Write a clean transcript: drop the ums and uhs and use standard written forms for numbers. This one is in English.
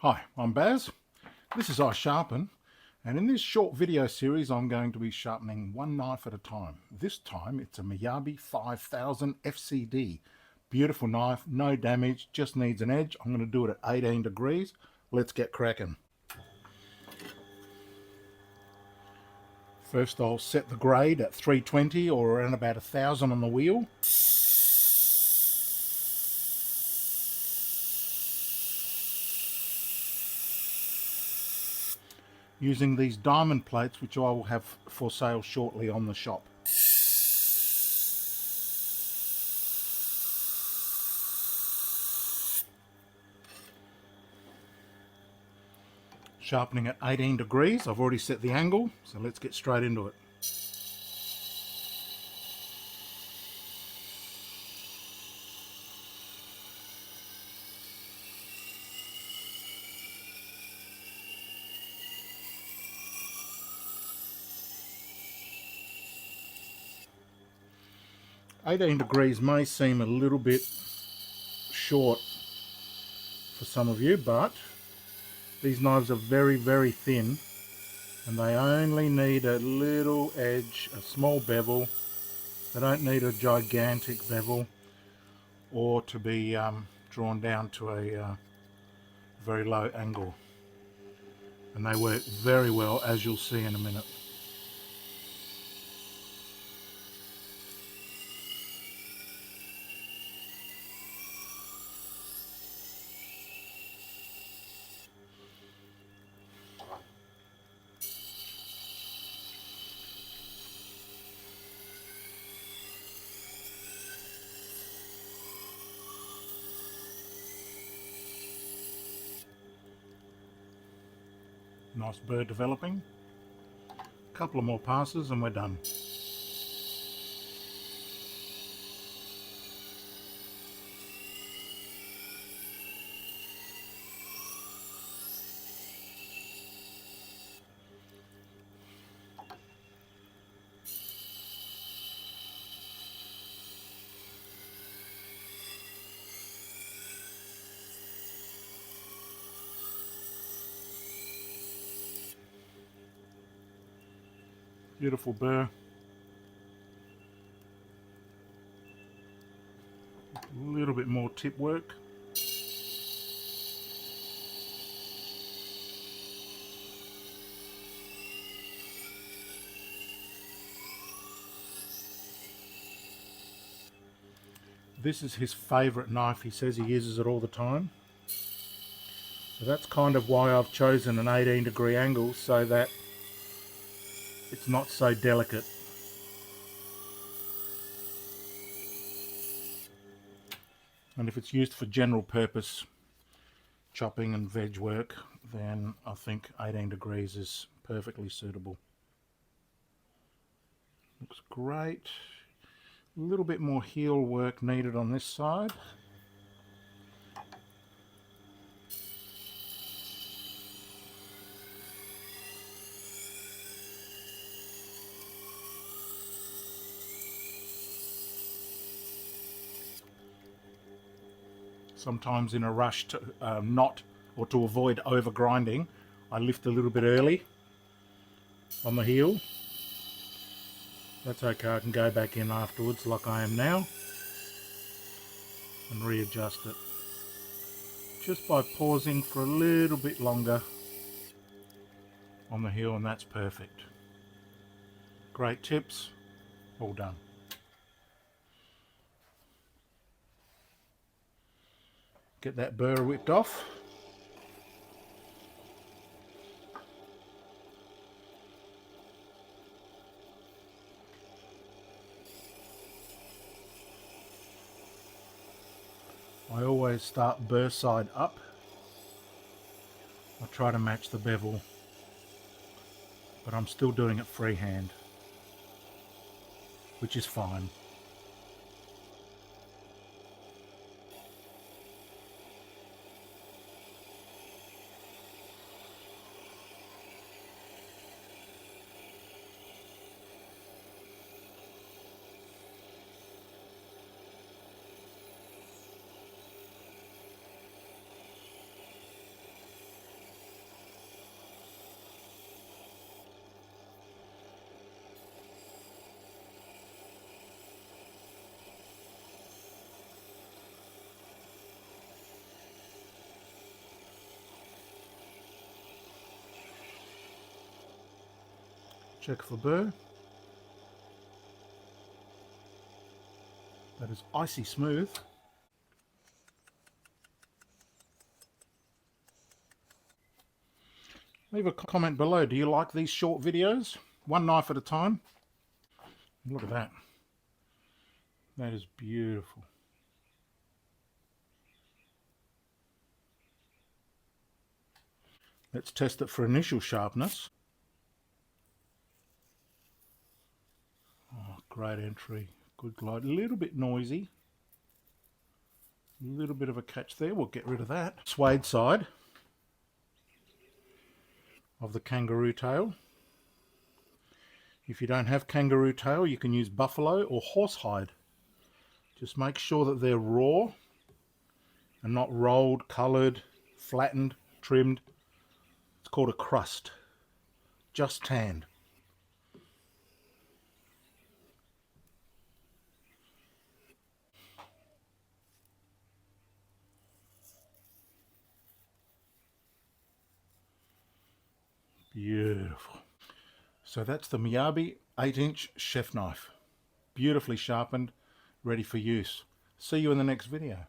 Hi, I'm Baz. This is I Sharpen, and in this short video series I'm going to be sharpening one knife at a time. This time it's a Miyabi 5000 FCD. Beautiful knife, no damage, just needs an edge. I'm going to do it at 18 degrees. Let's get cracking. First I'll set the grade at 320 or around about 1000 on the wheel. Using these diamond plates, which I will have for sale shortly on the shop. Sharpening at 18 degrees. I've already set the angle, so let's get straight into it. "18 degrees may seem a little bit short for some of you, but these knives are very, very thin and they only need a little edge, a small bevel. They don't need a gigantic bevel or to be drawn down to a very low angle, and they work very well, as you'll see in a minute. Nice burr developing. A couple of more passes and we're done. Beautiful burr. A little bit more tip work. This is his favourite knife. He says he uses it all the time. So that's kind of why I've chosen an 18 degree angle, so that it's not so delicate. And if it's used for general purpose chopping and veg work, then I think 18 degrees is perfectly suitable. Looks great. A little bit more heel work needed on this side. Sometimes in a rush to to avoid over grinding, I lift a little bit early on the heel. That's okay, I can go back in afterwards like I am now and readjust it. Just by pausing for a little bit longer on the heel, and that's perfect. Great tips, all done. Get that burr whipped off. I always start burr side up. I try to match the bevel, but I'm still doing it freehand, which is fine. Check for burr. That is icy smooth. Leave a comment below. Do you like these short videos? One knife at a time. Look at that. That is beautiful. Let's test it for initial sharpness. Oh, great entry. Good glide. A little bit noisy. A little bit of a catch there. We'll get rid of that. Suede side of the kangaroo tail. If you don't have kangaroo tail, you can use buffalo or horsehide. Just make sure that they're raw and not rolled, coloured, flattened, trimmed. It's called a crust. Just tanned. Beautiful. So that's the Miyabi 8-inch chef knife. Beautifully sharpened, ready for use. See you in the next video.